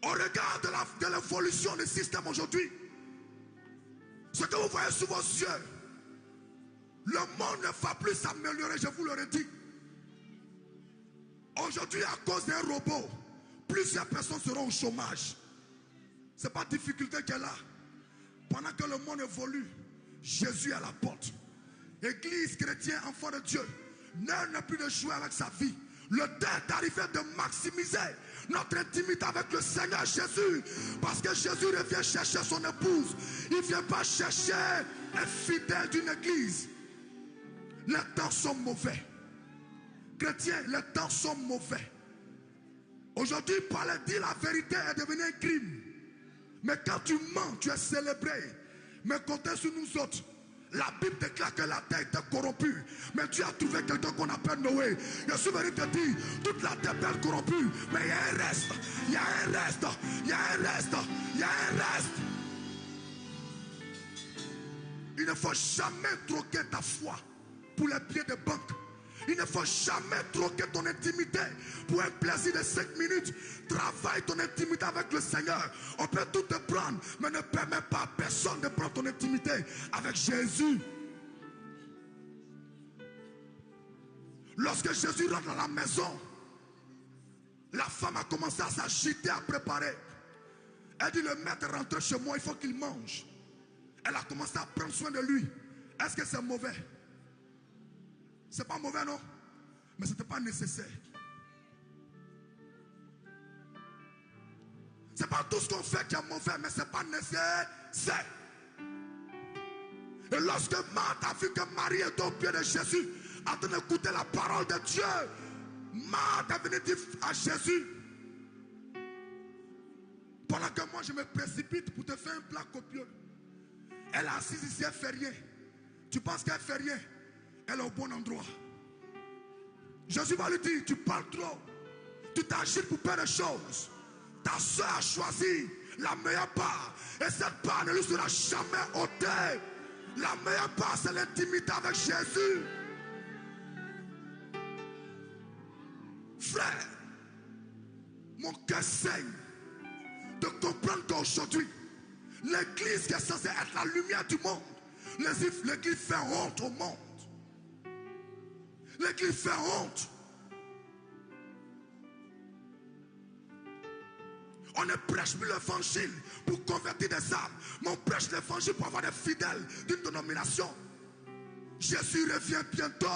Au regard de l'évolution du système aujourd'hui, ce que vous voyez sous vos yeux, le monde ne va plus s'améliorer, je vous l'aurais dit. Aujourd'hui, à cause d'un robot, plusieurs personnes seront au chômage. Ce n'est pas difficulté qu'elle a. Pendant que le monde évolue, Jésus est à la porte. Église chrétienne, enfant de Dieu, n'a plus de jouer avec sa vie. Le temps est arrivé de maximiser notre intimité avec le Seigneur Jésus. Parce que Jésus revient chercher son épouse. Il ne vient pas chercher un fidèle d'une église. Les temps sont mauvais. Chrétiens, les temps sont mauvais. Aujourd'hui, parler, dire la vérité est devenu un crime. Mais quand tu mens, tu es célébré. Mais comptez sur nous autres. La Bible déclare que la terre était corrompue. Mais Dieu a trouvé quelqu'un qu'on appelle Noé. Je suis venu te dire, toute la terre est corrompue. Mais il y a un reste. Il y a un reste. Il y a un reste. Il y a un reste. Il ne faut jamais troquer ta foi pour les billets de banque. Il ne faut jamais troquer ton intimité pour un plaisir de 5 minutes. Travaille ton intimité avec le Seigneur. On peut tout te prendre, mais ne permets pas à personne de prendre ton intimité avec Jésus. Lorsque Jésus rentre dans la maison, la femme a commencé à s'agiter, à préparer. Elle dit, le maître rentre chez moi, il faut qu'il mange. Elle a commencé à prendre soin de lui. Est-ce que c'est mauvais? C'est pas mauvais, non? Mais ce n'était pas nécessaire. C'est pas tout ce qu'on fait qui est mauvais, mais ce n'est pas nécessaire. Et lorsque Marthe a vu que Marie était au pied de Jésus, en train d'écouter la parole de Dieu, Marthe est venue dire à Jésus, pendant que moi je me précipite pour te faire un plat copieux, elle est assise ici, elle ne fait rien. Tu penses qu'elle ne fait rien? Elle est au bon endroit. Jésus va lui dire, tu parles trop. Tu t'agites pour faire des choses. Ta soeur a choisi la meilleure part. Et cette part ne lui sera jamais ôtée. La meilleure part, c'est l'intimité avec Jésus. Frère, mon cœur saigne de comprendre qu'aujourd'hui, l'église qui est censée être la lumière du monde, l'église fait honte au monde. L'église fait honte. On ne prêche plus l'évangile pour convertir des âmes, mais on prêche l'évangile pour avoir des fidèles d'une dénomination. Jésus revient bientôt.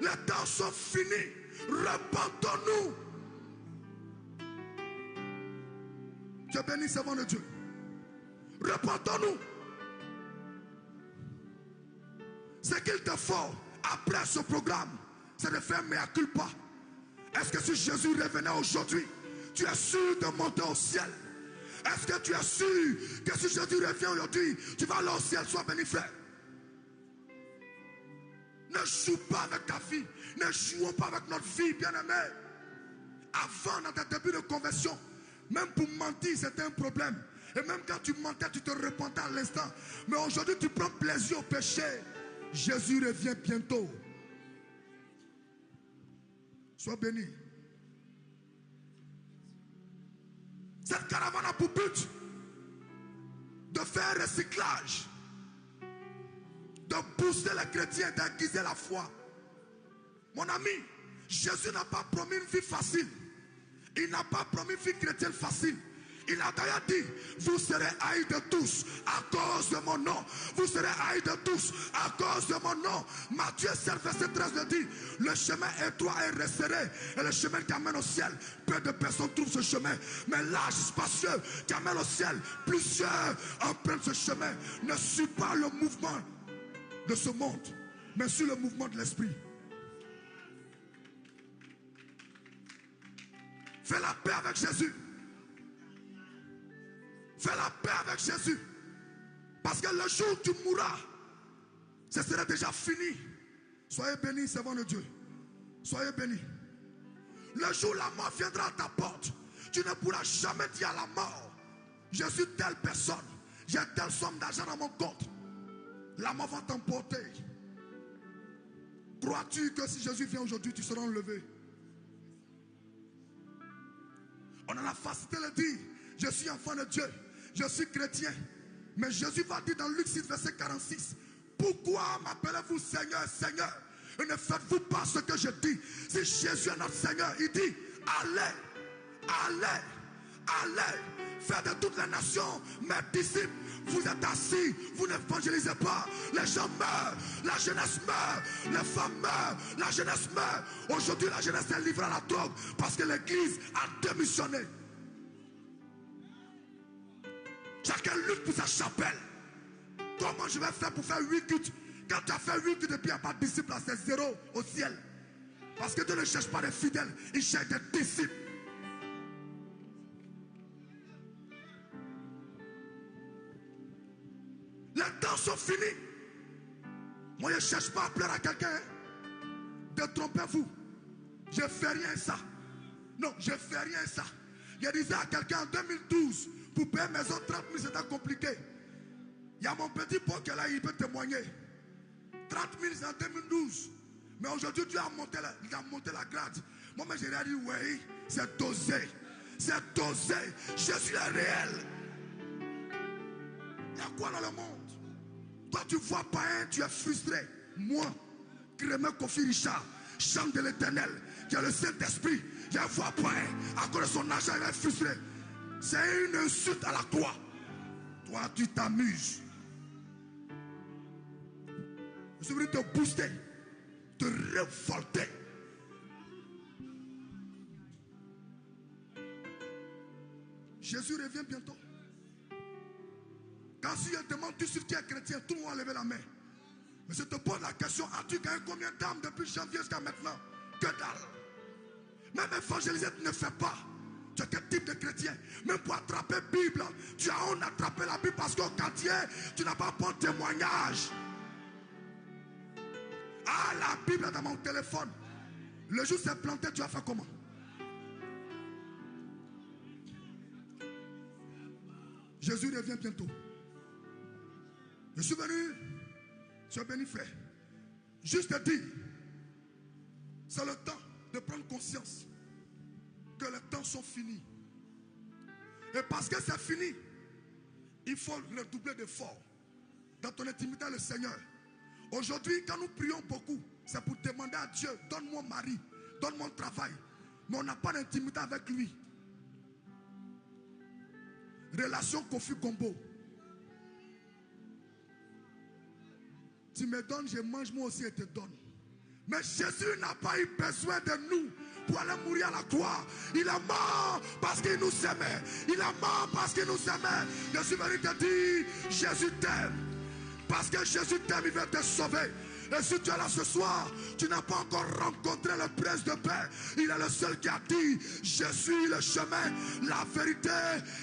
Les temps sont finis. Repentons-nous. Dieu bénisse avant de Dieu. Repentons-nous. Ce qu'il te faut après ce programme, c'est de faire mea culpa. Est-ce que si Jésus revenait aujourd'hui, tu es sûr de monter au ciel? Est-ce que tu es sûr que si Jésus revient aujourd'hui, tu vas aller au ciel? Sois béni, frère. Ne joue pas avec ta vie. Ne jouons pas avec notre vie, bien-aimé. Avant, dans tes débuts de conversion, même pour mentir, c'était un problème. Et même quand tu mentais, tu te repentais à l'instant. Mais aujourd'hui, tu prends plaisir au péché. Jésus revient bientôt. Sois béni. Cette caravane a pour but de faire un recyclage, de booster les chrétiens, d'aiguiser la foi. Mon ami, Jésus n'a pas promis une vie facile. Il n'a pas promis une vie chrétienne facile. Il a d'ailleurs dit, vous serez haïs de tous à cause de mon nom. Vous serez haïs de tous à cause de mon nom. Matthieu 7, verset 13 le dit, le chemin étroit est resserré et le chemin qui amène au ciel, peu de personnes trouvent ce chemin. Mais l'âge spacieux qui amène au ciel, plusieurs empruntent ce chemin. Ne suis pas le mouvement de ce monde, mais suis le mouvement de l'esprit. Fais la paix avec Jésus. Fais la paix avec Jésus. Parce que le jour où tu mourras, ce sera déjà fini. Soyez bénis, servants de Dieu. Soyez bénis. Le jour où la mort viendra à ta porte, tu ne pourras jamais dire à la mort, je suis telle personne, j'ai telle somme d'argent dans mon compte. La mort va t'emporter. Crois-tu que si Jésus vient aujourd'hui, tu seras enlevé? On a la facilité de dire, je suis enfant de Dieu, je suis chrétien. Mais Jésus va dire dans Luc 6, verset 46, pourquoi m'appelez-vous Seigneur, Seigneur, et ne faites-vous pas ce que je dis? Si Jésus est notre Seigneur, il dit, allez, allez, allez, faites de toutes les nations mes disciples. Vous êtes assis, vous n'évangélisez pas. Les gens meurent, la jeunesse meurt, les femmes meurent, la jeunesse meurt. Aujourd'hui, la jeunesse est livrée à la drogue parce que l'église a démissionné. Chacun lutte pour sa chapelle. Comment je vais faire pour faire 8 cultes? Quand tu as fait 8 cultes et puis il n'y a pas de disciples, c'est zéro au ciel. Parce que Dieu ne cherche pas des fidèles, il cherche des disciples. Les temps sont finis. Moi, je ne cherche pas à plaire à quelqu'un. Détrompez-vous. Je ne fais rien ça. Non, je ne fais rien ça. Je disais à quelqu'un en 2012, pour payer maison 30 000, c'était compliqué. Il y a mon petit pote qui est là, il peut témoigner. 30 000, c'est en 2012. Mais aujourd'hui, Dieu a monté la grade. Moi, j'ai dit, oui, c'est dosé. C'est dosé. Jésus est réel. Il y a quoi dans le monde? Toi, tu vois pas un, tu es frustré. Moi, Crémé Kofi Richard, chante de l'Éternel, qui a le Saint-Esprit, je vois pas un. À cause de son argent, il est frustré. C'est une insulte à la croix. Toi, tu t'amuses. Je suis venu te booster, te révolter. Jésus revient bientôt. Quand si je demande tout ce qui est chrétien, tout le monde va lever la main. Mais je te pose la question, as-tu gagné combien d'âmes depuis janvier jusqu'à maintenant? Que dalle. Même évangéliser, tu ne fais pas. Tu es quel type de chrétien? Même pour attraper la Bible, tu as honte d'attraper la Bible parce qu'au quartier, tu n'as pas bon témoignage. Ah, la Bible est dans mon téléphone. Le jour où c'est planté, tu vas faire comment? Jésus revient bientôt. Je suis venu, tu es béni frère. Juste te dire, c'est le temps de prendre conscience que les temps sont finis. Et parce que c'est fini, il faut le doubler d'efforts dans ton intimité avec le Seigneur. Aujourd'hui, quand nous prions beaucoup, c'est pour demander à Dieu, donne-moi mari, donne-moi travail. Mais on n'a pas d'intimité avec lui. Relation Kofi Combo. Tu me donnes, je mange, moi aussi, et te donne. Mais Jésus n'a pas eu besoin de nous pour aller mourir à la croix. Il est mort parce qu'il nous aimait. Il est mort parce qu'il nous aimait. Je suis venu te dire, Jésus t'aime. Parce que Jésus t'aime, il veut te sauver. Et si tu es là ce soir, tu n'as pas encore rencontré le prince de paix. Il est le seul qui a dit, je suis le chemin, la vérité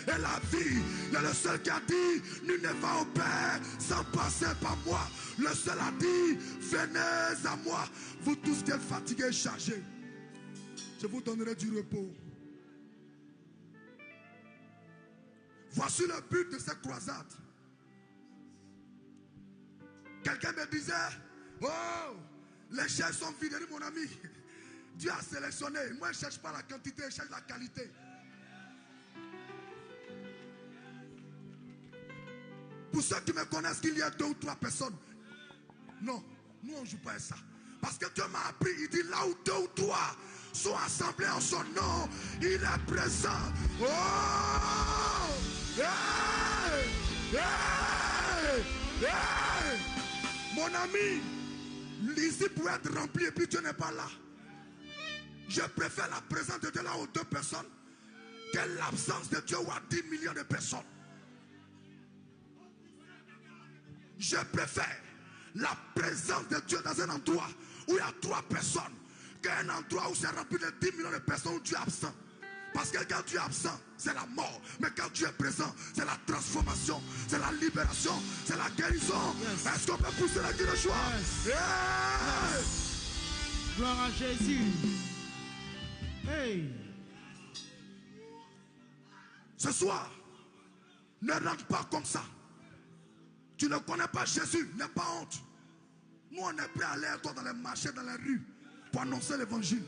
et la vie. Il est le seul qui a dit, nul ne va au Père sans passer par moi. Le seul a dit, venez à moi, vous tous qui êtes fatigués et chargés. Je vous donnerai du repos. Voici le but de cette croisade. Quelqu'un me disait, oh, les chaises sont vides. Je dis, mon ami, Dieu a sélectionné. Moi, je ne cherche pas la quantité, je cherche la qualité. Pour ceux qui me connaissent, qu'il y a 2 ou 3 personnes. Non, nous on ne joue pas à ça. Parce que Dieu m'a appris, il dit là où 2 ou 3 sont assemblés en son nom, il est présent. Oh! Hey! Hey! Hey! Mon ami, l'ici pour être rempli et puis Dieu n'est pas là. Je préfère la présence de Dieu là aux 2 personnes que l'absence de Dieu ou à 10 millions de personnes. Je préfère la présence de Dieu dans un endroit où il y a 3 personnes qu'un endroit où c'est rempli de 10 millions de personnes où Dieu est absent. Parce que quand Dieu est absent, c'est la mort. Mais quand Dieu est présent, c'est la transformation, c'est la libération, c'est la guérison. Yes. Est-ce qu'on peut pousser la gueule de joie? Yes. Yes. Gloire à Jésus. Hey. Ce soir, ne rentre pas comme ça. Tu ne connais pas Jésus, n'aie pas honte. Nous, on est prêts à aller toi dans les marchés, dans les rues, pour annoncer l'évangile.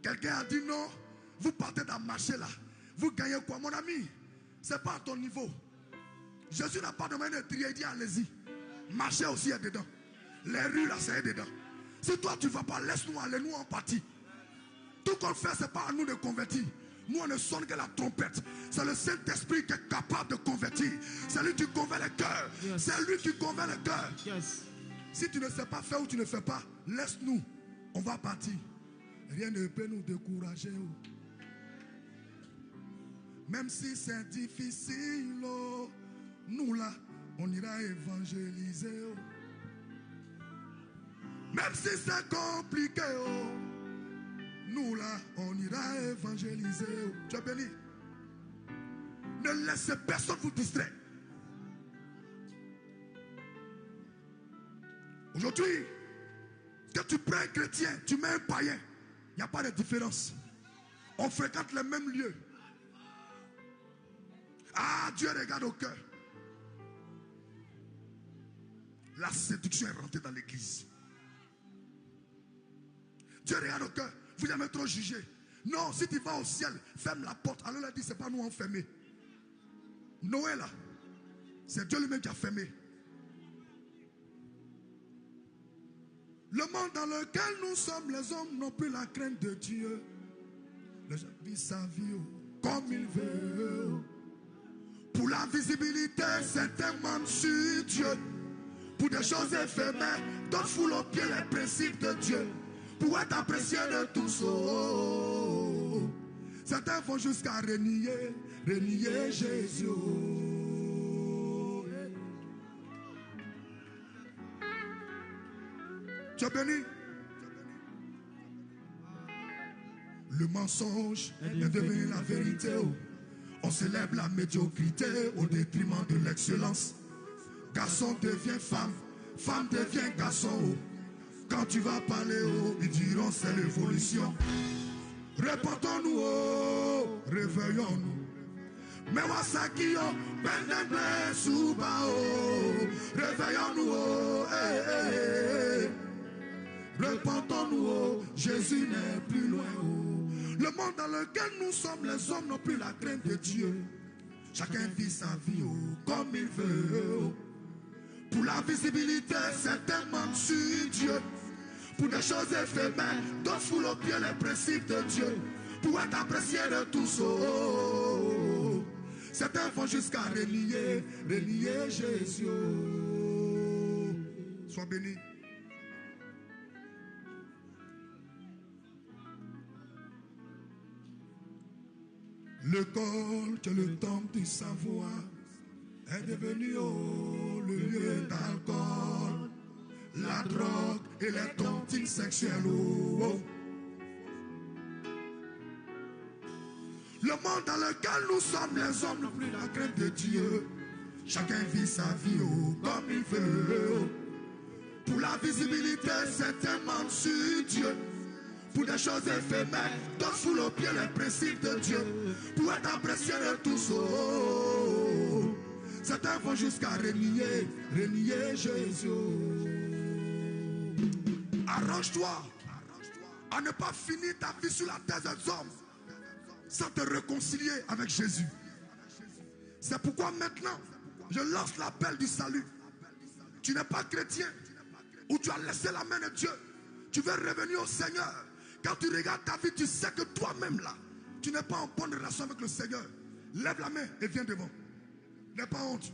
Quelqu'un a dit non, vous partez dans le marché là. Vous gagnez quoi, mon ami? Ce n'est pas à ton niveau. Jésus n'a pas demandé de trier, il dit allez-y. Marcher aussi est dedans. Les rues là, c'est dedans. Si toi tu ne vas pas, laisse-nous aller, nous en partie. Tout qu'on fait, ce n'est pas à nous de convertir. Nous, on ne sonne que la trompette. C'est le Saint-Esprit qui est capable de convertir. C'est lui qui convainc les cœurs. Yes. C'est lui qui convainc les cœurs. Yes. Si tu ne sais pas faire ou tu ne fais pas, laisse-nous. On va partir. Rien ne peut nous décourager. Même si c'est difficile, oh, nous là, on ira évangéliser. Oh. Même si c'est compliqué, oh, nous là, on ira évangéliser. Oh. Tu es béni. Ne laissez personne vous distraire. Aujourd'hui, que tu prends un chrétien, tu mets un païen, il n'y a pas de différence. On fréquente les mêmes lieux. Ah, Dieu regarde au cœur. La séduction est rentrée dans l'église. Dieu regarde au cœur. Vous aimez trop juger. Non, si tu vas au ciel, ferme la porte. Alors il dit, c'est pas nous enfermés. Noé là, c'est Dieu lui-même qui a fermé. Le monde dans lequel nous sommes, les hommes n'ont plus la crainte de Dieu. Les gens vivent sa vie comme il veut. Pour la visibilité, certains mentent sur Dieu. Pour des choses éphémères, d'autres foulent aux pieds les principes de Dieu. Pour être apprécié de tous. Oh. Certains vont jusqu'à renier Jésus. Tu es béni. Le mensonge est devenu la vérité. On célèbre la médiocrité au détriment de l'excellence. Garçon devient femme, femme devient garçon. Quand tu vas parler, ils diront c'est l'évolution. Répondons-nous, réveillons-nous. Mais wasaki yo, bendenble suba réveillons-nous, Repentons-nous, Jésus n'est plus loin. Le monde dans lequel nous sommes, les hommes n'ont plus la crainte de Dieu. Chacun vit sa vie comme il veut. Pour la visibilité, certains mentent sur Dieu. Pour des choses éphémères, d'autres foulent aux pieds les principes de Dieu. Pour être apprécié de tous. Certains vont jusqu'à renier Jésus. Sois béni. L'école que le temple du savoir est devenu le lieu d'alcool, la drogue et les tontines sexuelles. Le monde dans lequel nous sommes, les hommes n'ont plus la crainte de Dieu. Chacun vit sa vie comme il veut. Pour la visibilité, certains mentent sur Dieu. Pour des choses éphémères, d'autres foulent aux pieds les principes de Dieu. Pour être apprécié de tous. Certains vont jusqu'à renier Jésus. Arrange-toi à ne pas finir ta vie sur la terre des hommes sans te réconcilier avec Jésus. C'est pourquoi maintenant, je lance l'appel du salut. Tu n'es pas chrétien ou tu as laissé la main de Dieu. Tu veux revenir au Seigneur. Quand tu regardes ta vie, tu sais que toi-même là, tu n'es pas en bonne relation avec le Seigneur. Lève la main et viens devant. N'aie pas honte.